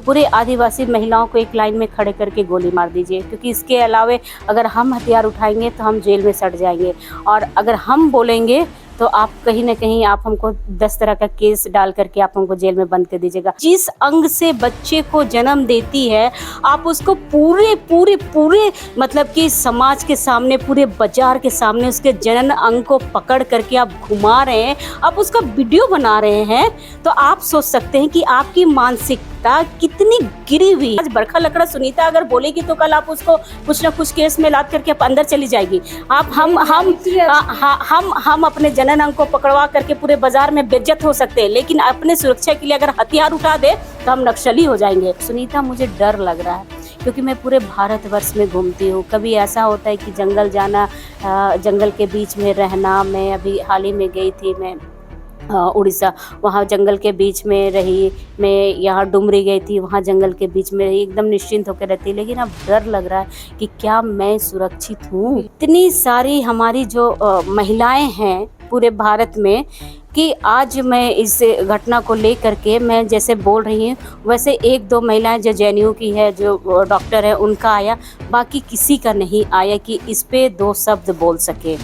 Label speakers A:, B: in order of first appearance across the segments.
A: पूरे आदिवासी महिलाओं को एक लाइन में खड़े करके गोली मार दीजिए, क्योंकि इसके अलावे अगर हम हथियार उठाएंगे तो हम जेल में सड़ जाएंगे, और अगर हम बोलेंगे तो आप कहीं ना कहीं आप हमको 10 तरह का केस डाल करके आप हमको जेल में बंद कर दीजिएगा। जिस अंग से बच्चे को जन्म देती है, आप उसको पूरे पूरे पूरे मतलब कि समाज के सामने, पूरे बाजार के सामने उसके जनन अंग को पकड़ करके आप घुमा रहे हैं, आप उसका वीडियो बना रहे हैं, तो आप सोच सकते हैं कि आपकी मानसिकता कितनी गिरी हुई। आज बरखा लकड़ा सुनीता अगर बोलेगी तो कल आप उसको कुछ ना कुछ केस में लाद करके आप अंदर चली जाएगी। आप हम अपने जनन अंग को पकड़वा करके पूरे बाजार में बेइज्जत हो सकते हैं, लेकिन अपने सुरक्षा के लिए अगर हथियार उठा दे तो हम नक्सली हो जाएंगे। सुनीता, मुझे डर लग रहा है, क्योंकि मैं पूरे भारतवर्ष में घूमती हूँ। कभी ऐसा होता है कि जंगल जाना, जंगल के बीच में रहना। मैं अभी हाल ही में गई थी, मैं उड़ीसा, वहाँ जंगल के बीच में रही। मैं यहाँ डुमरी गई थी, वहाँ जंगल के बीच में रही, एकदम निश्चिंत होकर रहती। लेकिन अब डर लग रहा है कि क्या मैं सुरक्षित हूँ। इतनी सारी हमारी जो महिलाएं हैं पूरे भारत में, कि आज मैं इस घटना को लेकर के मैं जैसे बोल रही हूँ, वैसे एक दो महिलाएं जो जेएनयू की है, जो डॉक्टर है, उनका आया, बाकी किसी का नहीं आया कि इस पे दो शब्द बोल सके।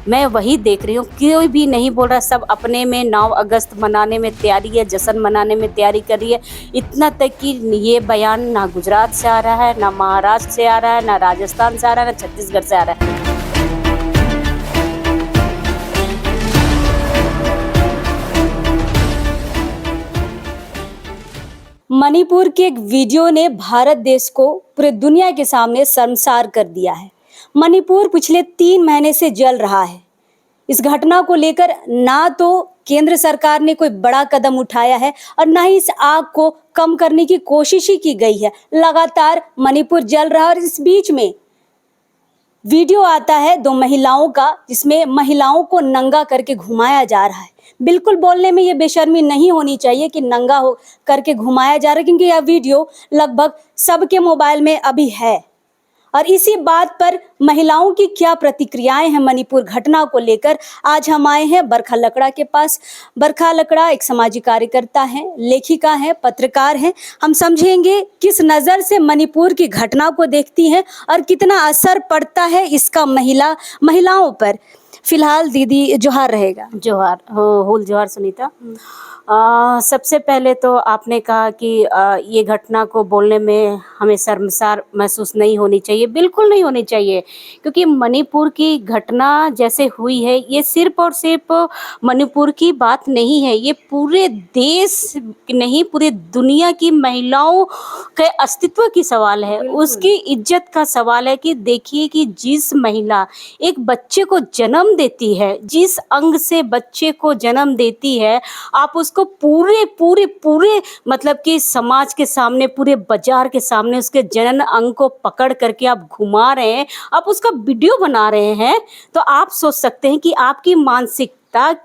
A: मैं वही देख रही हूँ, कोई भी नहीं बोल रहा, सब अपने में 9 अगस्त मनाने में तैयारी है, जश्न मनाने में तैयारी कर रही है। इतना तक कि ये बयान ना गुजरात से आ रहा है, ना महाराष्ट्र से आ रहा है, ना राजस्थान से आ रहा है, ना छत्तीसगढ़ से आ रहा है।
B: मणिपुर के एक वीडियो ने भारत देश को पूरे दुनिया के सामने शर्मसार कर दिया है। मणिपुर पिछले 3 महीने से जल रहा है। इस घटना को लेकर ना तो केंद्र सरकार ने कोई बड़ा कदम उठाया है और ना ही इस आग को कम करने की कोशिश ही की गई है। लगातार मणिपुर जल रहा है और इस बीच में वीडियो आता है 2 महिलाओं का, जिसमें महिलाओं को नंगा करके घुमाया जा रहा है। बिल्कुल बोलने में ये बेशर्मी नहीं होनी चाहिए कि नंगा हो करके घुमाया जा रहा है, क्योंकि यह वीडियो लगभग सबके मोबाइल में अभी है। और इसी बात पर महिलाओं की क्या प्रतिक्रियाएं हैं मणिपुर घटना को लेकर, आज हम आए हैं बरखा लकड़ा के पास। बरखा लकड़ा एक सामाजिक कार्यकर्ता हैं, लेखिका हैं, पत्रकार हैं। हम समझेंगे किस नज़र से मणिपुर की घटना को देखती हैं और कितना असर पड़ता है इसका महिलाओं पर। फिलहाल दीदी जोहार रहेगा।
A: जोहार, हुल जोहार सुनीता। सबसे पहले तो आपने कहा कि ये घटना को बोलने में हमें शर्मसार महसूस नहीं होनी चाहिए, बिल्कुल नहीं होनी चाहिए, क्योंकि मणिपुर की घटना जैसे हुई है, ये सिर्फ और सिर्फ मणिपुर की बात नहीं है, ये पूरे देश नहीं, पूरे दुनिया की महिलाओं के अस्तित्व की सवाल है, उसकी इज्जत का सवाल है। कि देखिए कि जिस महिला एक बच्चे को जन्म देती है, जिस अंग से बच्चे को जन्म देती है, आप उसको पूरे पूरे पूरे मतलब कि समाज के सामने, पूरे बाजार के सामने उसके जनन अंग को पकड़ करके आप घुमा रहे हैं, आप उसका वीडियो बना रहे हैं, तो आप सोच सकते हैं कि आपकी मानसिकता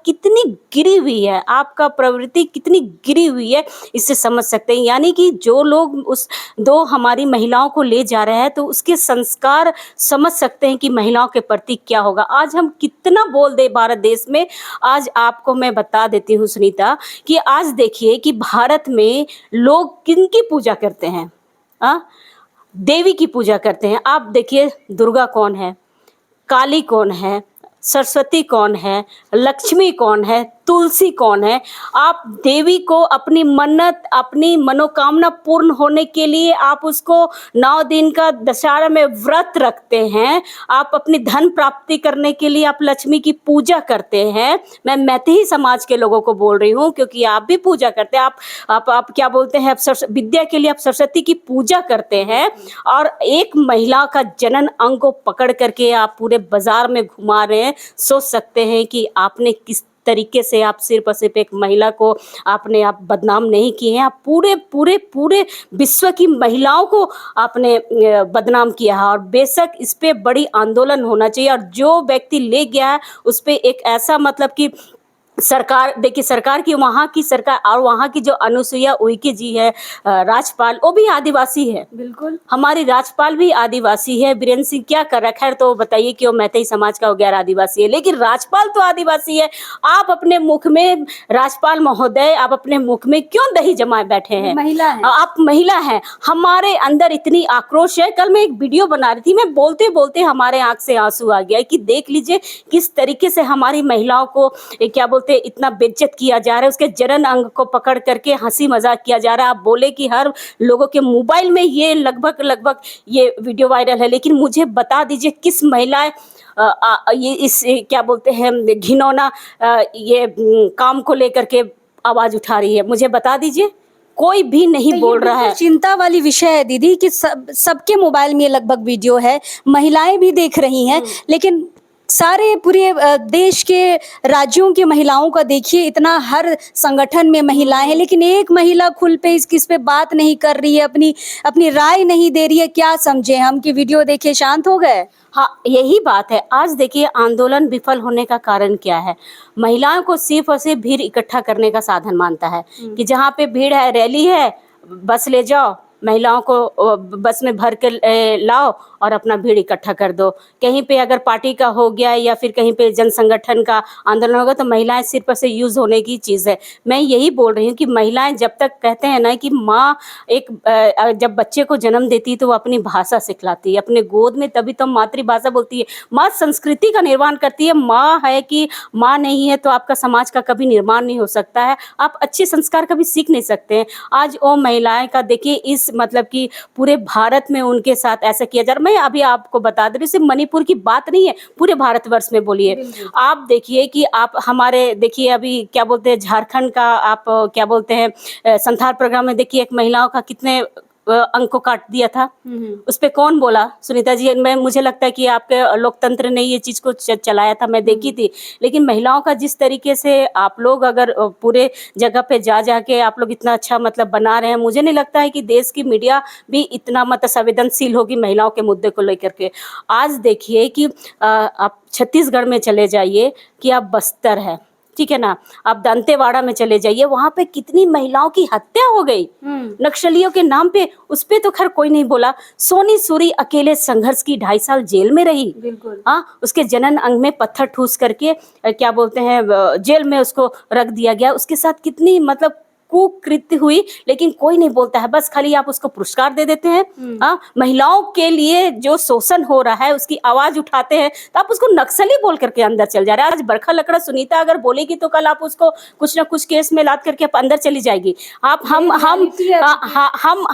A: कितनी गिरी हुई है, आपका प्रवृत्ति कितनी गिरी हुई है, इससे समझ सकते हैं। यानी कि जो लोग उस 2 हमारी महिलाओं को ले जा रहे हैं, तो उसके संस्कार समझ सकते हैं कि महिलाओं के प्रति क्या होगा। आज हम कितना बोल दे भारत देश में, आज आपको मैं बता देती हूँ सुनीता, कि आज देखिए कि भारत में लोग किनकी पूजा करते हैं, देवी की पूजा करते हैं। आप देखिए, दुर्गा कौन है, काली कौन है, सरस्वती कौन है, लक्ष्मी कौन है, तुलसी कौन है। आप देवी को अपनी मन्नत, अपनी मनोकामना पूर्ण होने के लिए आप उसको 9 दिन का दशहरा में व्रत रखते हैं। आप अपनी धन प्राप्ति करने के लिए आप लक्ष्मी की पूजा करते हैं। मैं मैथिली समाज के लोगों को बोल रही हूँ, क्योंकि आप भी पूजा करते हैं। आप क्या बोलते हैं, आप विद्या के लिए आप सरस्वती की पूजा करते हैं, और एक महिला का जनन अंग को पकड़ करके आप पूरे बाजार में घुमा रहे हैं। सोच सकते हैं कि आपने किस तरीके से, आप सिर्फ और सिर्फ एक महिला को आपने आप बदनाम नहीं किए हैं, आप पूरे पूरे पूरे विश्व की महिलाओं को आपने बदनाम किया है। और बेशक इस पे बड़ी आंदोलन होना चाहिए, और जो व्यक्ति ले गया है उस पे एक ऐसा मतलब कि सरकार देखिए, सरकार की वहाँ की सरकार और वहाँ की जो अनुसुईया उइके जी है राज्यपाल, वो भी आदिवासी है।
B: बिल्कुल।
A: हमारी राज्यपाल भी आदिवासी है। बीरेंद्र सिंह क्या कर रहा है, खैर तो बताइए कि वो मैतेई समाज का, वो गैर आदिवासी है, लेकिन राज्यपाल तो आदिवासी है। आप अपने मुख में, राज्यपाल महोदय, आप अपने मुख में क्यों दही जमाए बैठे हैं?
B: महिला है।
A: आप महिला हैं। हमारे अंदर इतनी आक्रोश है। कल मैं एक वीडियो बना रही थी, मैं बोलते बोलते हमारे आंख से आंसू आ गया कि देख लीजिए किस तरीके से हमारी महिलाओं को क्या बोलते हैं इतना बेइज्जत किया जा रहा है, उसके जनन अंग को पकड़ करके हंसी मजाक किया जा रहा है। आप बोले कि हर लोगों के मोबाइल में ये लगभग ये वीडियो वायरल है, लेकिन मुझे बता दीजिए किस महिलाएं ये इस क्या बोलते हैं घिनौना ये काम को लेकर के आवाज उठा रही है? मुझे बता दीजिए, कोई भी नहीं
B: तो
A: बोल
B: ये
A: रहा है।
B: चिंता वाली विषय है दीदी कि सबके मोबाइल में ये लगभग वीडियो है, महिलाएं भी देख रही हैं, लेकिन सारे पूरे देश के राज्यों की महिलाओं का देखिए, इतना हर संगठन में महिलाएं हैं, लेकिन एक महिला खुल पे किस पे बात नहीं कर रही है, अपनी अपनी राय नहीं दे रही है। क्या समझे हम कि वीडियो देखे शांत हो गए?
A: हाँ, यही बात है। आज देखिए आंदोलन विफल होने का कारण क्या है? महिलाओं को सिर्फ और सिर्फ भीड़ इकट्ठा करने का साधन मानता है कि जहाँ पे भीड़ है, रैली है, बस ले जाओ, महिलाओं को बस में भर के लाओ और अपना भीड़ इकट्ठा कर दो। कहीं पे अगर पार्टी का हो गया या फिर कहीं पे जन संगठन का आंदोलन होगा तो महिलाएं सिर्फ से यूज होने की चीज़ है। मैं यही बोल रही हूँ कि महिलाएं जब तक कहते हैं ना कि माँ एक जब बच्चे को जन्म देती है तो वो अपनी भाषा सिखलाती है अपने गोद में, तभी तो मातृभाषा बोलती है। माँ संस्कृति का निर्माण करती है। माँ है कि माँ नहीं है तो आपका समाज का कभी निर्माण नहीं हो सकता है, आप अच्छे संस्कार कभी सीख नहीं सकते हैं। आज वो महिलाएं का देखिए इस मतलब कि पूरे भारत में उनके साथ ऐसा किया जा रहा। मैं अभी आपको बता दे रही हूँ, सिर्फ मणिपुर की बात नहीं है, पूरे भारतवर्ष में बोलिए। आप देखिए कि आप हमारे देखिए अभी क्या बोलते हैं झारखंड का, आप क्या बोलते हैं संथाल प्रोग्राम में देखिए एक महिलाओं का कितने अंक को काट दिया था। उस पे कौन बोला? सुनीता जी। मैं मुझे लगता है कि आपके लोकतंत्र ने ये चीज को चलाया था, मैं देखी थी। लेकिन महिलाओं का जिस तरीके से आप लोग अगर पूरे जगह पे जा जाके आप लोग इतना अच्छा मतलब बना रहे हैं, मुझे नहीं लगता है कि देश की मीडिया भी इतना मतलब संवेदनशील होगी महिलाओं के मुद्दे को लेकर के। आज देखिए कि आप छत्तीसगढ़ में चले जाइए कि आप बस्तर है, ठीक है ना, आप दंतेवाड़ा में चले जाइए, वहां पे कितनी महिलाओं की हत्या हो गई नक्सलियों के नाम पे। उस पे तो खैर कोई नहीं बोला। सोनी सूरी अकेले संघर्ष की 2.5 साल जेल में रही।
B: बिल्कुल।
A: हाँ, उसके जनन अंग में पत्थर ठूस करके क्या बोलते हैं जेल में उसको रख दिया गया। उसके साथ कितनी मतलब कुकृत्य हुई, लेकिन कोई नहीं बोलता है, बस खाली आप उसको पुरस्कार दे देते हैं। हाँ, महिलाओं के लिए जो शोषण हो रहा है उसकी आवाज उठाते हैं तो आप उसको नक्सली बोल करके अंदर चल जा रहे हैं। आज बरखा लकड़ा सुनीता अगर बोलेगी तो कल आप उसको कुछ ना कुछ केस में लाद करके आप अंदर चली जाएगी। आप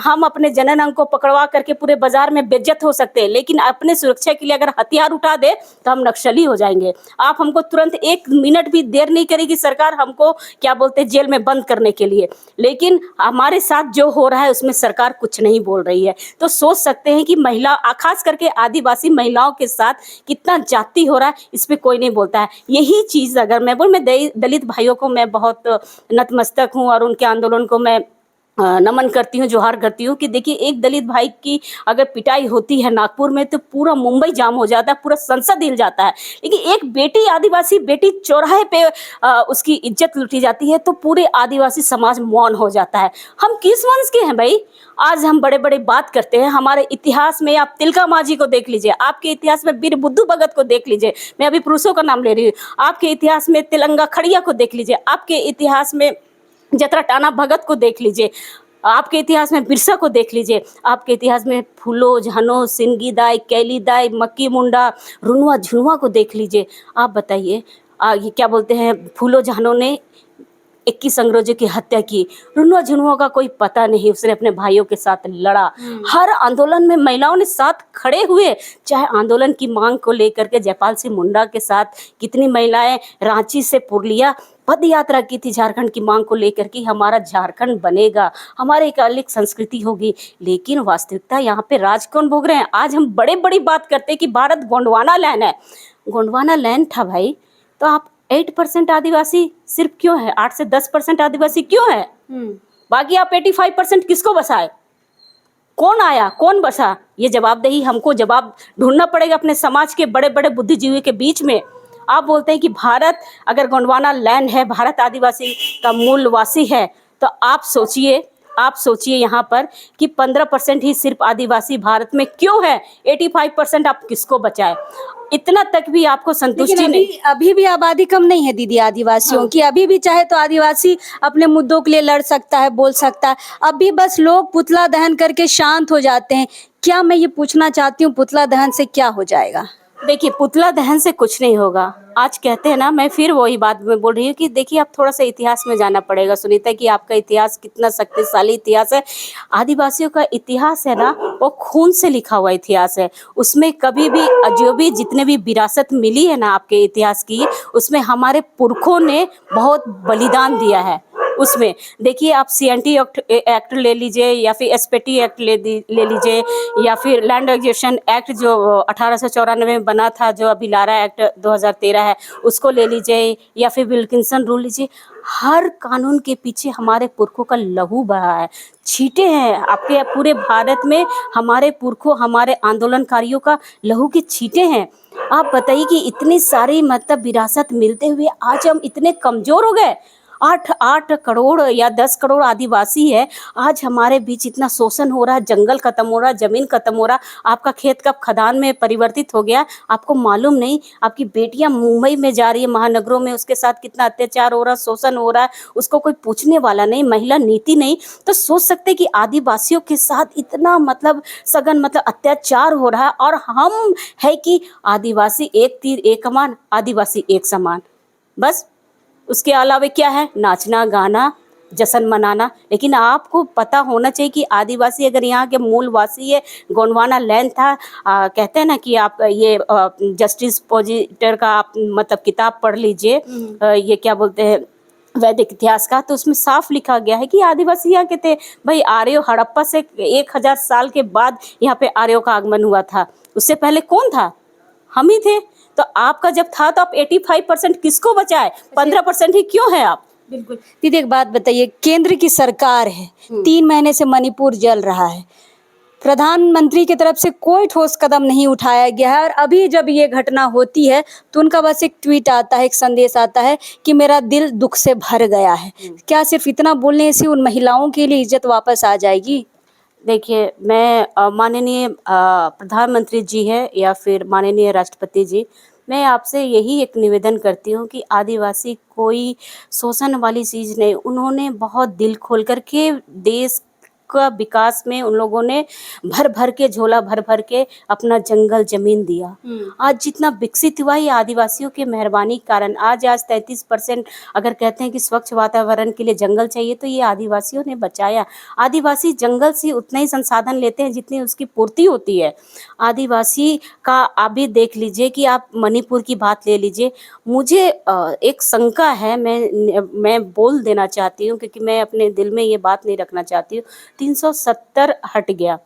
A: हम अपने जनन अंग को पकड़वा करके पूरे बाजार में बेइज्जत हो सकते हैं, लेकिन अपने सुरक्षा के लिए अगर हथियार उठा दे तो हम नक्सली हो जाएंगे। आप हमको तुरंत 1 मिनट भी देर नहीं करेगी सरकार हमको क्या बोलते हैं जेल में बंद करने के लिए, लेकिन हमारे साथ जो हो रहा है उसमें सरकार कुछ नहीं बोल रही है। तो सोच सकते हैं कि महिला खास करके आदिवासी महिलाओं के साथ कितना जाति हो रहा है, इस पे कोई नहीं बोलता है। यही चीज अगर मैं दलित भाइयों को मैं बहुत नतमस्तक हूँ और उनके आंदोलन को मैं नमन करती हूँ, जोहार करती हूँ कि देखिए एक दलित भाई की अगर पिटाई होती है नागपुर में तो पूरा मुंबई जाम हो जाता है, पूरा संसद हिल जाता है। लेकिन एक बेटी आदिवासी बेटी चौराहे पे उसकी इज्जत लूटी जाती है तो पूरे आदिवासी समाज मौन हो जाता है। हम किस वंश के हैं भाई? आज हम बड़े बड़े बात करते हैं। हमारे इतिहास में आप तिलका मांझी को देख लीजिए, आपके इतिहास में वीर बुद्धू भगत को देख लीजिए, मैं अभी पुरुषों का नाम ले रही हूँ। आपके इतिहास में तिलंगा खड़िया को देख लीजिए, आपके इतिहास में जतरा टाना भगत को देख लीजिए, आपके इतिहास में बिरसा को देख लीजिए, आपके इतिहास में फूलो झानो सिंगी दाई कैली दाई मक्की मुंडा रुनवा झुनवा को देख लीजिए। आप बताइए ये क्या बोलते हैं फूलो झानो ने 21 अंग्रेजों की हत्या की, रुनवा झुनवा का कोई पता नहीं, उसने अपने भाइयों के साथ लड़ा। हर आंदोलन में महिलाओं ने साथ खड़े हुए, चाहे आंदोलन की मांग को लेकर के जयपाल सिंह मुंडा के साथ कितनी महिलाएं रांची से पुरलिया पद यात्रा की थी झारखंड की मांग को लेकर कि हमारा झारखंड बनेगा, हमारे एक अलग संस्कृति होगी। लेकिन वास्तविकता यहाँ पे राज कौन भोग रहे हैं? आज हम बड़े बड़ी बात करते हैं कि भारत गोंडवाना लैंड है। गोंडवाना लैंड था भाई, तो आप 8% आदिवासी सिर्फ क्यों है? 8 से 10% आदिवासी क्यों है? बाकी आप 85% किसको बसाए? कौन आया, कौन बसा? ये जवाबदेही हमको जवाब ढूंढना पड़ेगा अपने समाज के बड़े बड़े बुद्धिजीवी के बीच में। आप बोलते हैं कि भारत अगर गोंडवाना लैंड है, भारत आदिवासी का मूलवासी है, तो आप सोचिए यहाँ पर कि 15% ही सिर्फ आदिवासी भारत में क्यों है, 85% आप किसको बचाए? इतना तक भी आपको
B: लेकिन
A: संतुष्टि नहीं।
B: अभी भी आबादी कम नहीं है दीदी आदिवासियों की। अभी भी चाहे तो आदिवासी अपने मुद्दों के लिए लड़ सकता है, बोल सकता है। अभी बस लोग पुतला दहन करके शांत हो जाते हैं। क्या मैं ये पूछना चाहती हूँ, पुतला दहन से क्या हो जाएगा?
A: देखिए, पुतला दहन से कुछ नहीं होगा। आज कहते हैं ना, मैं फिर वही बात में बोल रही हूँ कि देखिए, आप थोड़ा सा इतिहास में जाना पड़ेगा सुनीता, कि आपका इतिहास कितना शक्तिशाली इतिहास है। आदिवासियों का इतिहास है ना, वो खून से लिखा हुआ इतिहास है। उसमें कभी भी जो भी जितने भी विरासत मिली है ना आपके इतिहास की, उसमें हमारे पुरखों ने बहुत बलिदान दिया है। उसमें देखिए, आप सीएनटी एक्ट ले लीजिए, या फिर एसपीटी एक्ट ले लीजिए, या फिर लैंड एक्विजिशन एक्ट जो 1894 में बना था, जो अभी लारा एक्ट 2013 है, उसको ले लीजिए, या फिर विल्किंसन रूल लीजिए। हर कानून के पीछे हमारे पुरखों का लहू बहा है, छींटे हैं आपके पूरे भारत में। हमारे पुरखों, हमारे आंदोलनकारियों का लहू के छींटे हैं। आप बताइए कि इतनी सारी मतलब विरासत मिलते हुए आज हम इतने कमजोर हो गए। 8 करोड़ या 10 करोड़ आदिवासी है, आज हमारे बीच इतना शोषण हो रहा है, जंगल खत्म हो रहा है, जमीन खत्म हो रहा है। आपका खेत कब खदान में परिवर्तित हो गया आपको मालूम नहीं। आपकी बेटियां मुंबई में जा रही है, महानगरों में, उसके साथ कितना अत्याचार हो रहा है, शोषण हो रहा है, उसको कोई पूछने वाला नहीं, महिला नीति नहीं। तो सोच सकते कि आदिवासियों के साथ इतना मतलब सघन मतलब अत्याचार हो रहा है, और हम है कि आदिवासी एक तीर एक कमान, आदिवासी एक समान। बस उसके अलावा क्या है? नाचना गाना, जश्न मनाना। लेकिन आपको पता होना चाहिए कि आदिवासी अगर यहाँ के मूलवासी है, गोंडवाना लैंड था। कहते हैं ना कि आप ये जस्टिस पोजिटर का आप मतलब किताब पढ़ लीजिए, ये क्या बोलते हैं, वैदिक इतिहास का, तो उसमें साफ लिखा गया है कि आदिवासी यहाँ के थे। भाई, आर्यो हड़प्पा से 1000 साल के बाद यहाँ पे आर्यो का आगमन हुआ था। उससे पहले कौन था? हम ही थे। तो आपका जब था तो आप 85% किसको बचाए, 15% ही क्यों है आप?
B: बिल्कुल दीदी, एक बात बताइए, केंद्र की सरकार है, 3 महीने से मणिपुर जल रहा है, प्रधानमंत्री की तरफ से कोई ठोस कदम नहीं उठाया गया है। और अभी जब ये घटना होती है तो उनका बस एक ट्वीट आता है, एक संदेश आता है कि मेरा दिल दुख से भर गया है। क्या सिर्फ इतना बोलने से उन महिलाओं के लिए इज्जत वापस आ जाएगी?
A: देखिए, मैं माननीय प्रधानमंत्री जी है या फिर माननीय राष्ट्रपति जी, मैं आपसे यही एक निवेदन करती हूँ कि आदिवासी कोई शोषण वाली चीज़ नहीं। उन्होंने बहुत दिल खोल कर के देश का विकास में उन लोगों ने भर भर के, झोला भर भर के अपना जंगल जमीन दिया। आज जितना विकसित हुआ, ये आदिवासियों के मेहरबानी के कारण। आज 33% अगर कहते हैं कि स्वच्छ वातावरण के लिए जंगल चाहिए, तो ये आदिवासियों ने बचाया। आदिवासी जंगल से उतना ही संसाधन लेते हैं जितनी उसकी पूर्ति होती है। आदिवासी का आप भी देख लीजिए कि आप मणिपुर की बात ले लीजिए। मुझे एक शंका है, मैं बोल देना चाहती हूँ, क्योंकि मैं अपने दिल में ये बात नहीं रखना चाहती हूँ। 370 हट गया,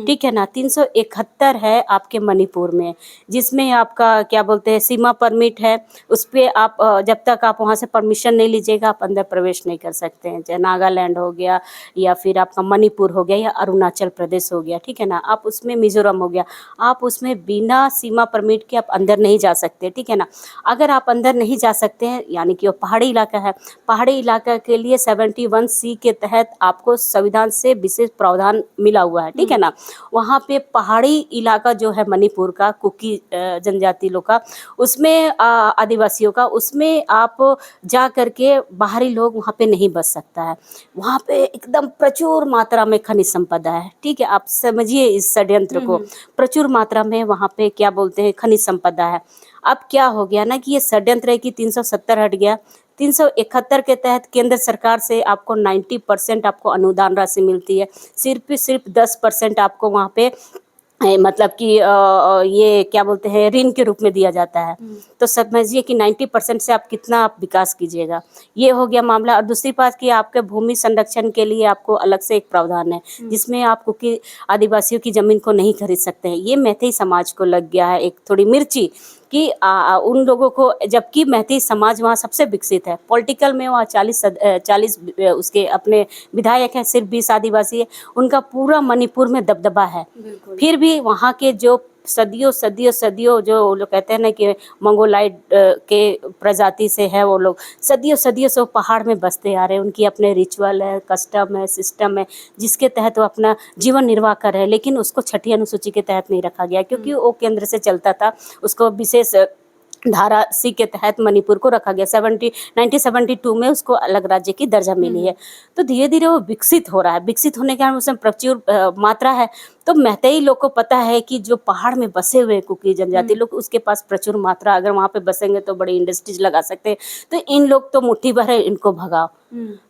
A: ठीक है ना, 371 है आपके मणिपुर में, जिसमें आपका क्या बोलते हैं सीमा परमिट है। उस पर आप जब तक आप वहाँ से परमिशन नहीं लीजिएगा, आप अंदर प्रवेश नहीं कर सकते हैं। चाहे नागालैंड हो गया, या फिर आपका मणिपुर हो गया, या अरुणाचल प्रदेश हो गया, ठीक है ना, आप उसमें मिजोरम हो गया, आप उसमें बिना सीमा परमिट के आप अंदर नहीं जा सकते, ठीक है ना। अगर आप अंदर नहीं जा सकते हैं, यानी कि वो पहाड़ी इलाका है, पहाड़ी इलाका के लिए 71C के तहत आपको संविधान से विशेष प्रावधान मिला हुआ है, ठीक है ना। वहाँ पे पहाड़ी इलाका जो है मणिपुर का, कुकी जनजाति लोग का, उसमें आदिवासियों का, उसमें आप जा करके बाहरी लोग वहाँ पे नहीं बच सकता है। वहाँ पे एकदम प्रचुर मात्रा में खनिज संपदा है, ठीक है, आप समझिए इस षड्यंत्र को। प्रचुर मात्रा में वहाँ पे क्या बोलते हैं खनिज संपदा है। अब क्या हो गया ना कि ये षड्यंत्र है कि 370 हट गया। 371 के तहत केंद्र सरकार से आपको 90% आपको अनुदान राशि मिलती है। सिर्फ 10% आपको वहाँ पे मतलब कि ये क्या बोलते हैं ऋण के रूप में दिया जाता है। तो समझिए कि 90% से आप कितना आप विकास कीजिएगा। ये हो गया मामला। और दूसरी बात कि आपके भूमि संरक्षण के लिए आपको अलग से एक प्रावधान है, जिसमें आप कुकी आदिवासियों की ज़मीन को नहीं खरीद सकते हैं। ये मैथिली समाज को लग गया है एक थोड़ी मिर्ची कि उन लोगों को, जबकि मैथिली समाज वहाँ सबसे विकसित है। पॉलिटिकल में वहाँ 40 उसके अपने विधायक हैं, सिर्फ 20 आदिवासी है। उनका पूरा मणिपुर में दबदबा है। फिर भी वहाँ के जो सदियों सदियों सदियों, जो वो लोग कहते हैं ना कि मंगोलाइड के प्रजाति से है वो लोग, सदियों सदियों से वो पहाड़ में बसते आ रहे हैं। उनकी अपने रिचुअल है, कस्टम है, सिस्टम है, जिसके तहत वो अपना जीवन निर्वाह कर रहे हैं। लेकिन उसको छठी अनुसूची के तहत नहीं रखा गया, क्योंकि वो केंद्र से चलता था। उसको विशेष धारा सी के तहत मणिपुर को रखा गया। 1972 में उसको अलग राज्य की दर्जा मिली है। तो धीरे धीरे वो विकसित हो रहा है। विकसित होने के कारण उसमें प्रचुर मात्रा है। तो मैतेई लोग को पता है कि जो पहाड़ में बसे हुए कुकी जनजाति लोग, उसके पास प्रचुर मात्रा, अगर वहाँ पे बसेंगे तो बड़ी इंडस्ट्रीज लगा सकते हैं। तो इन लोग तो मुट्ठी भर है, इनको भगाओ।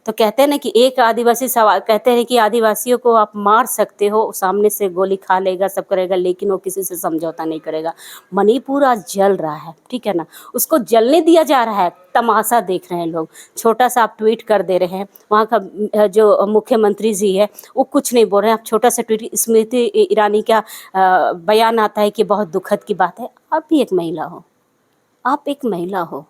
A: तो कहते हैं ना कि एक आदिवासी सवाल कहते हैं कि आदिवासियों को आप मार सकते हो, सामने से गोली खा लेगा, सब करेगा, लेकिन वो किसी से समझौता नहीं करेगा। मणिपुर आज जल रहा है, ठीक है ना, उसको जलने दिया जा रहा है। तमाशा देख रहे हैं लोग। छोटा सा आप ट्वीट कर दे रहे हैं, वहाँ का जो मुख्यमंत्री जी है वो कुछ नहीं बोल रहे हैं। आप छोटा सा ट्वीट, स्मृति ईरानी का बयान आता है कि बहुत दुखद की बात है। आप भी एक महिला हो, आप एक महिला हो,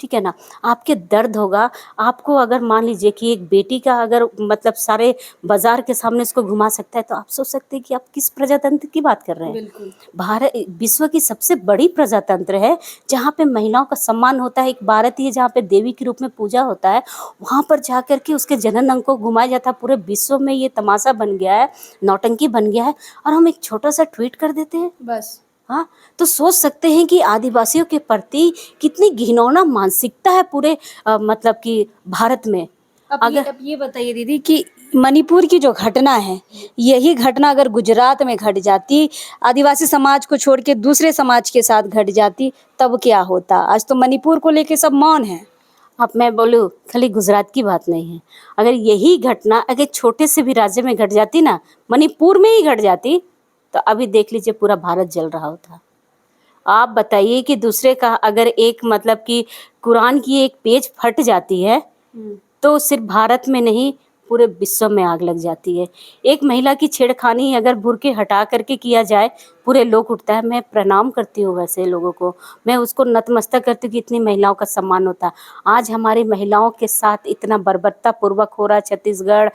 A: ठीक है ना, आपके दर्द होगा। आपको अगर मान लीजिए कि एक बेटी का अगर मतलब सारे बाजार के सामने उसको घुमा सकता है, तो आप सोच सकते हैं कि आप किस प्रजातंत्र की बात कर रहे हैं।
B: बिल्कुल।
A: भारत विश्व की सबसे बड़ी प्रजातंत्र है, जहाँ पे महिलाओं का सम्मान होता है। एक भारतीय जहाँ पे देवी के रूप में पूजा होता है, वहाँ पर जा करके उसके जनन अंग को घुमाया जाता है। पूरे विश्व में ये तमाशा बन गया है, नौटंकी बन गया है, और हम एक छोटा सा ट्वीट कर देते हैं
B: बस।
A: हाँ। तो सोच सकते हैं कि आदिवासियों के प्रति कितनी घिनौना मानसिकता है पूरे मतलब कि भारत में।
B: अब ये बताइए दीदी कि मणिपुर की जो घटना है, यही घटना अगर गुजरात में घट जाती, आदिवासी समाज को छोड़ के दूसरे समाज के साथ घट जाती, तब क्या होता? आज तो मणिपुर को लेके सब मौन है।
A: अब मैं बोलूँ, खाली गुजरात की बात नहीं है। अगर यही घटना अगर छोटे से भी राज्य में घट जाती ना, मणिपुर में ही घट जाती, तो अभी देख लीजिए पूरा भारत जल रहा होता। आप बताइए कि दूसरे का अगर एक मतलब कि कुरान की एक पेज फट जाती है, तो सिर्फ भारत में नहीं, पूरे विश्व में आग लग जाती है। एक महिला की छेड़खानी अगर बुर्के हटा करके किया जाए, पूरे लोग उठता है। मैं प्रणाम करती हूँ वैसे लोगों को, मैं उसको नतमस्तक करती हूँ कि इतनी महिलाओं का सम्मान होता है। आज हमारी महिलाओं के साथ इतना बर्बरता पूर्वक हो रहा है छत्तीसगढ़,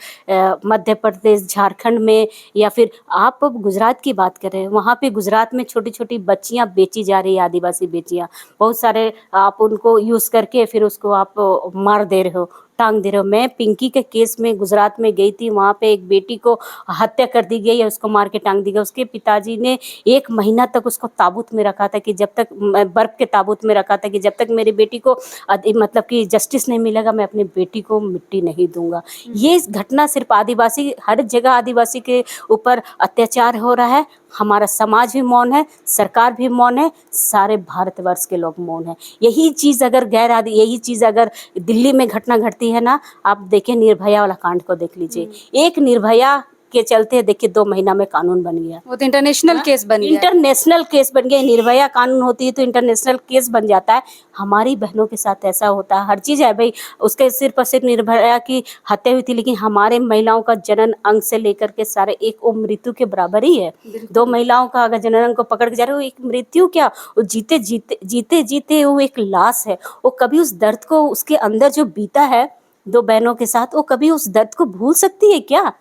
A: मध्य प्रदेश, झारखंड में, या फिर आप अब गुजरात की बात कर रहे हैं, वहाँ पे गुजरात में छोटी छोटी बच्चियाँ बेची जा रही है, आदिवासी बेचियाँ। बहुत सारे आप उनको यूज़ करके फिर उसको आप मार दे रहे हो, टांग दे रहे हो। मैं पिंकी के केस में गुजरात में गई थी, वहाँ पे एक बेटी को हत्या कर दी गई है, उसको मार के टांग दी गई। उसके पिताजी ने 1 महीना तक उसको ताबूत में रखा था कि जब तक, बर्फ के ताबूत में रखा था कि जब तक मेरी बेटी को मतलब कि जस्टिस नहीं मिलेगा, मैं अपनी बेटी को मिट्टी नहीं दूंगा। ये घटना सिर्फ आदिवासी, हर जगह आदिवासी के ऊपर अत्याचार हो रहा है। हमारा समाज भी मौन है, सरकार भी मौन है, सारे भारतवर्ष के लोग मौन है। यही चीज़ अगर यही चीज़ अगर दिल्ली में घटना घटती है ना, आप देखिए निर्भया वाला कांड को देख लीजिए। एक निर्भया के चलते देखिए 2 महीना में कानून बन गया।
B: वो तो इंटरनेशनल केस बन गया।
A: इंटरनेशनल केस बन गया। निर्भया कानून होती है तो इंटरनेशनल केस बन जाता है। हमारी बहनों के साथ ऐसा होता है। हर चीज़ है भाई, उसके सिर पर सिर्फ निर्भया की हत्या हुई थी, लेकिन हमारे महिलाओं का जनन अंग से लेकर के सारे एक वो मृत्यु के बराबर ही है। 2 महिलाओं का अगर जनन अंग को पकड़ के जा रहे हो, एक मृत्यु क्या, वो जीते जीते वो एक लाश है। वो कभी उस दर्द को, उसके अंदर जो बीता है 2 बहनों के साथ, वो कभी उस दर्द को भूल सकती है क्या?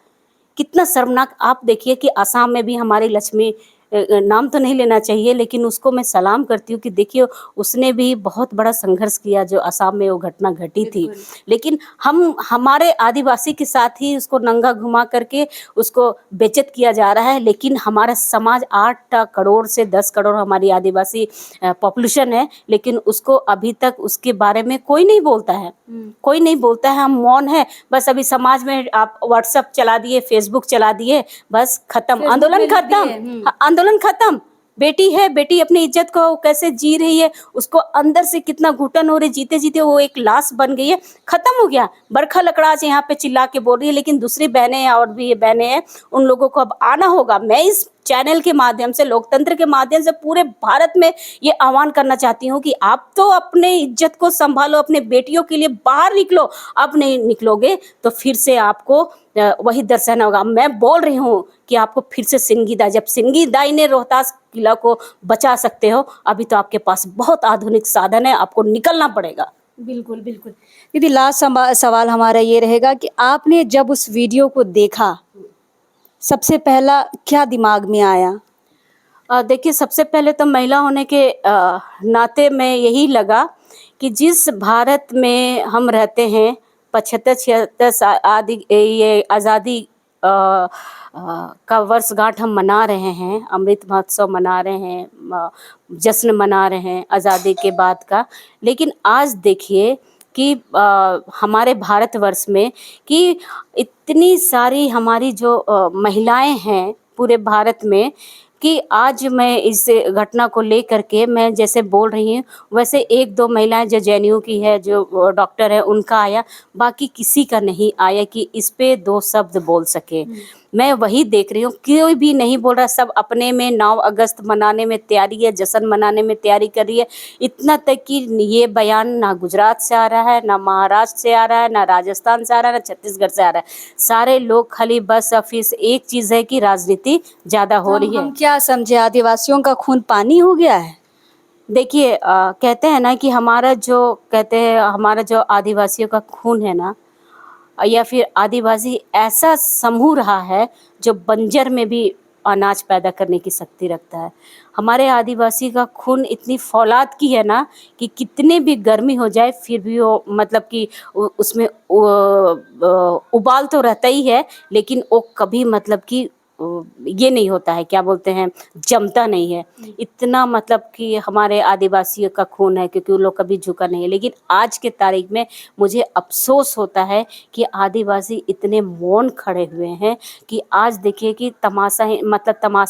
A: कितना शर्मनाक। आप देखिए कि असम में भी हमारी लक्ष्मी, नाम तो नहीं लेना चाहिए, लेकिन उसको मैं सलाम करती हूँ कि देखिए उसने भी बहुत बड़ा संघर्ष किया जो असम में वो घटना घटी थी। लेकिन हम हमारे आदिवासी के साथ ही उसको नंगा घुमा करके उसको बेइज्जत किया जा रहा है। लेकिन हमारा समाज 8 करोड़ से 10 करोड़ हमारी आदिवासी पॉपुलेशन है, लेकिन उसको अभी तक उसके बारे में कोई नहीं बोलता है। कोई नहीं बोलता है, हम मौन है। बस अभी समाज में आप व्हाट्सएप चला दिए, फेसबुक चला दिए, बस खत्म, आंदोलन खत्म, आंदोलन खत्म। बेटी है, बेटी अपनी इज्जत को कैसे जी रही है, उसको अंदर से कितना घुटन हो रही, जीते जीते वो एक लाश बन गई है, खत्म हो गया। बरखा लकड़ाज यहाँ पे चिल्ला के बोल रही है, लेकिन दूसरी बहनें हैं और भी ये बहनें हैं, उन लोगों को अब आना होगा। मैं इस चैनल के माध्यम से, लोकतंत्र के माध्यम से पूरे भारत में ये आह्वान करना चाहती हूँ कि आप तो अपने इज्जत को संभालो, अपने बेटियों के लिए बाहर निकलो। अब नहीं निकलोगे तो फिर से आपको वही दर्शन होगा। मैं बोल रही हूँ कि आपको फिर से सिंगीदाई, जब सिंगीदाई ने रोहतास किला को बचा सकते हो, अभी तो आपके पास बहुत आधुनिक साधन है, आपको निकलना पड़ेगा।
B: बिल्कुल बिल्कुल दीदी, लास्ट सवाल हमारा ये रहेगा कि आपने जब उस वीडियो को देखा, सबसे पहला क्या दिमाग में आया?
A: देखिए, सबसे पहले तो महिला होने के नाते में यही लगा कि जिस भारत में हम रहते हैं, 75-76 आदि ये आज़ादी का वर्षगांठ हम मना रहे हैं, अमृत महोत्सव मना रहे हैं, जश्न मना रहे हैं आज़ादी के बाद का। लेकिन आज देखिए कि हमारे भारतवर्ष में कि इतनी सारी हमारी जो महिलाएं हैं पूरे भारत में, कि आज मैं इस घटना को लेकर के मैं जैसे बोल रही हूँ, वैसे 1-2 महिलाएं जो जेएनयू की है, जो डॉक्टर है, उनका आया, बाकी किसी का नहीं आया कि इस पे 2 शब्द बोल सके। मैं वही देख रही हूँ, कोई भी नहीं बोल रहा, सब अपने में 9 अगस्त मनाने में तैयारी है, जश्न मनाने में तैयारी कर रही है। इतना तक कि ये बयान ना गुजरात से आ रहा है, ना महाराष्ट्र से आ रहा है, ना राजस्थान से आ रहा है, ना छत्तीसगढ़ से आ रहा है। सारे लोग खाली बस ऑफिस एक चीज़ है कि राजनीति ज़्यादा हो रही है।
B: हम क्या समझे, आदिवासियों का खून पानी हो गया है?
A: देखिए, कहते हैं ना कि हमारा जो आदिवासियों का खून है ना, या फिर आदिवासी ऐसा समूह रहा है जो बंजर में भी अनाज पैदा करने की शक्ति रखता है। हमारे आदिवासी का खून इतनी फौलाद की है ना कि कितने भी गर्मी हो जाए फिर भी वो मतलब कि उसमें उबाल तो रहता ही है, लेकिन वो कभी मतलब कि ये नहीं होता है, क्या बोलते हैं, जमता नहीं है। इतना मतलब कि हमारे आदिवासियों का खून है, क्योंकि वो लोग कभी झुका नहीं है। लेकिन आज के तारीख में मुझे अफ़सोस होता है कि आदिवासी इतने मौन खड़े हुए हैं कि आज देखिए कि तमाशा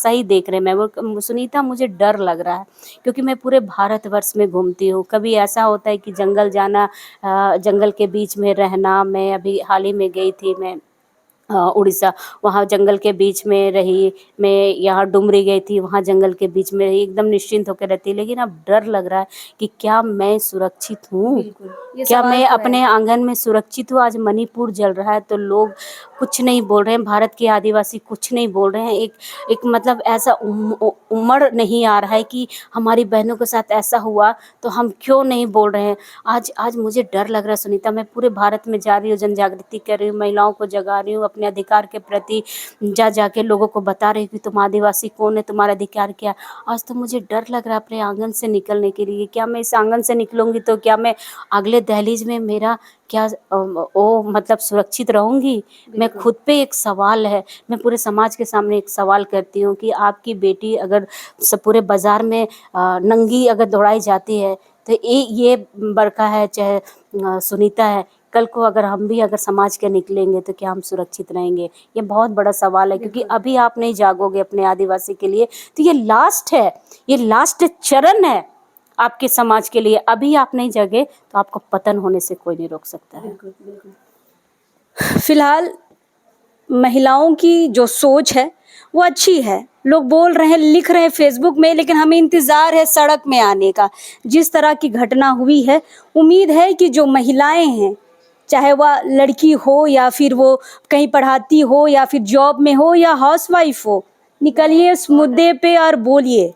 A: ही देख रहे हैं। सुनीता, मुझे डर लग रहा है, क्योंकि मैं पूरे भारतवर्ष में घूमती हूँ। कभी ऐसा होता है कि जंगल जाना, जंगल के बीच में रहना। मैं अभी हाल ही में गई थी, मैं उड़ीसा, वहाँ जंगल के बीच में रही। मैं यहाँ डुमरी गई थी, वहाँ जंगल के बीच में रही, एकदम निश्चिंत होकर रहती। लेकिन अब डर लग रहा है कि क्या मैं सुरक्षित हूँ?
B: ये
A: क्या
B: सवाल
A: मैं
B: तो है।
A: अपने आंगन में सुरक्षित हूँ? आज मणिपुर जल रहा है तो लोग कुछ नहीं बोल रहे हैं, भारत के आदिवासी कुछ नहीं बोल रहे हैं। एक मतलब ऐसा उमड़ नहीं आ रहा है कि हमारी बहनों के साथ ऐसा हुआ तो हम क्यों नहीं बोल रहे हैं। आज आज मुझे डर लग रहा है सुनीता। मैं पूरे भारत में जा रही हूँ, जन जागृति कर रही हूँ, महिलाओं को जगा रही हूँ, अपने अधिकार के प्रति जा के लोगों को बता रही हूँ कि तुम आदिवासी कौन है, तुम्हारा अधिकार क्या है। आज तो मुझे डर लग रहा है अपने आंगन से निकलने के लिए। क्या मैं इस आंगन से निकलूंगी तो क्या मैं अगले दहलीज में मेरा क्या मतलब सुरक्षित रहूंगी? मैं खुद पे एक सवाल है, मैं पूरे समाज के सामने एक सवाल करती हूँ कि आपकी बेटी अगर पूरे बाजार में नंगी अगर दौड़ाई जाती है, तो ये बरका है चाहे सुनीता है, कल को अगर हम भी अगर समाज के निकलेंगे तो क्या हम सुरक्षित रहेंगे? ये बहुत बड़ा सवाल है, क्योंकि अभी आप नहीं जागोगे अपने आदिवासी के लिए तो ये लास्ट है, ये लास्ट चरण है आपके समाज के लिए। अभी आप नहीं जागे तो आपको पतन होने से कोई नहीं रोक सकता है।
B: फिलहाल महिलाओं की जो सोच है वो अच्छी है, लोग बोल रहे हैं, लिख रहे हैं फेसबुक में, लेकिन हमें इंतज़ार है सड़क में आने का। जिस तरह की घटना हुई है, उम्मीद है कि जो महिलाएं हैं, चाहे वह लड़की हो या फिर वो कहीं पढ़ाती हो या फिर जॉब में हो या हाउसवाइफ हो, निकलिए इस मुद्दे पे और बोलिए।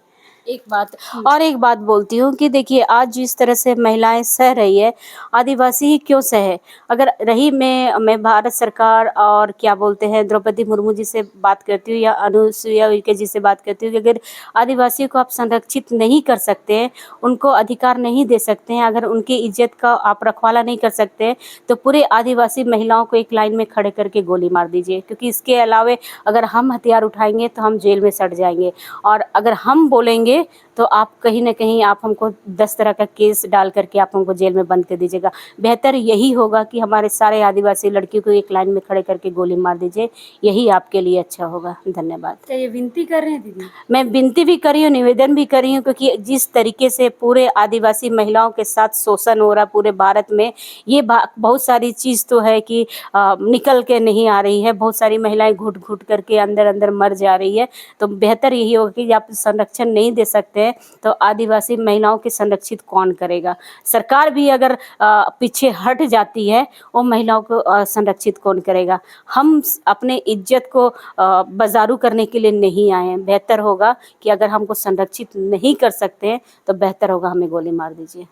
A: एक बात बोलती हूँ कि देखिए, आज जिस तरह से महिलाएं सह रही है, आदिवासी ही क्यों सहे? अगर रही मैं भारत सरकार और क्या बोलते हैं द्रौपदी मुर्मू जी से बात करती हूँ या अनुसुईया उइके जी से बात करती हूँ कि अगर आदिवासियों को आप संरक्षित नहीं कर सकते हैं, उनको अधिकार नहीं दे सकते हैं, अगर उनकी इज्जत का आप रखवाला नहीं कर सकते हैं, तो पूरे आदिवासी महिलाओं को एक लाइन में खड़े करके गोली मार दीजिए। क्योंकि इसके अलावे अगर हम हथियार उठाएंगे तो हम जेल में सड़ जाएंगे, और अगर हम बोलेंगे तो आप कहीं ना कहीं आप हमको 10 तरह का केस डाल करके आप हमको जेल में बंद कर दीजिएगा। बेहतर यही होगा कि हमारे सारे आदिवासी लड़कियों को एक लाइन में खड़े करके गोली मार दीजिए, यही आपके लिए अच्छा होगा। धन्यवाद।
B: क्या ये विनती कर रहे हैं दीदी?
A: मैं विनती भी करी हूँ, निवेदन भी करी हूँ, क्योंकि जिस तरीके से पूरे आदिवासी महिलाओं के साथ शोषण हो रहा है पूरे भारत में, ये बहुत सारी चीज़ तो है कि निकल के नहीं आ रही है। बहुत सारी महिलाएं घुट घुट करके अंदर अंदर मर जा रही है। तो बेहतर यही होगा कि आप संरक्षण नहीं दे सकते हैं तो आदिवासी महिलाओं के संरक्षित कौन करेगा? सरकार भी अगर पीछे हट जाती है, वो महिलाओं को संरक्षित कौन करेगा? हम अपने इज्जत को बाजारू करने के लिए नहीं आए हैं। बेहतर होगा कि अगर हमको संरक्षित नहीं कर सकते हैं तो बेहतर होगा हमें गोली मार दीजिए।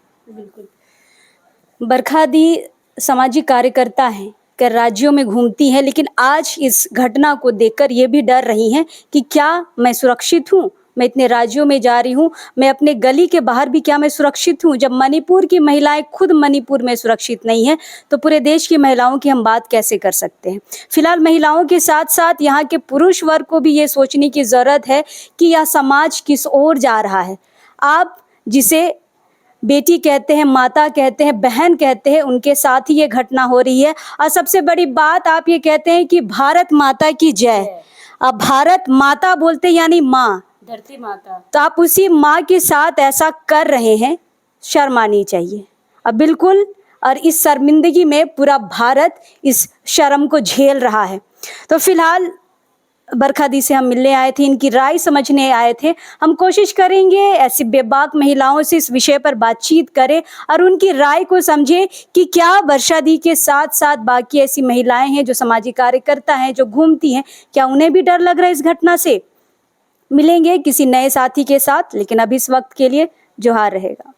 B: बरखा दी सामाजिक कार्यकर्ता हैं, कर राज्यों में घूमती हैं, लेकिन आज इस घटना को देखकर ये भी डर रही हैं कि क्या मैं सुरक्षित हूँ? मैं इतने राज्यों में जा रही हूँ, मैं अपने गली के बाहर भी क्या मैं सुरक्षित हूँ? जब मणिपुर की महिलाएं खुद मणिपुर में सुरक्षित नहीं है तो पूरे देश की महिलाओं की हम बात कैसे कर सकते हैं? फिलहाल महिलाओं के साथ साथ यहाँ के पुरुष वर्ग को भी ये सोचने की ज़रूरत है कि यह समाज किस ओर जा रहा है। आप जिसे बेटी कहते हैं, माता कहते हैं, बहन कहते हैं, उनके साथ ही ये घटना हो रही है। और सबसे बड़ी बात, आप ये कहते हैं कि भारत माता की जय। अब भारत माता बोलते यानी माँ,
A: धरती माता।
B: तो आप उसी माँ के साथ ऐसा कर रहे हैं, शर्म आनी चाहिए। अब बिल्कुल, और इस शर्मिंदगी में पूरा भारत इस शर्म को झेल रहा है। तो फिलहाल बरखा दी से हम मिलने आए थे, इनकी राय समझने आए थे। हम कोशिश करेंगे ऐसी बेबाक महिलाओं से इस विषय पर बातचीत करें और उनकी राय को समझें कि क्या वर्षा दी के साथ साथ बाकी ऐसी महिलाएं हैं जो सामाजिक कार्यकर्ता हैं, जो घूमती हैं, क्या उन्हें भी डर लग रहा है इस घटना से? मिलेंगे किसी नए साथी के साथ, लेकिन अभी इस वक्त के लिए जोहार रहेगा।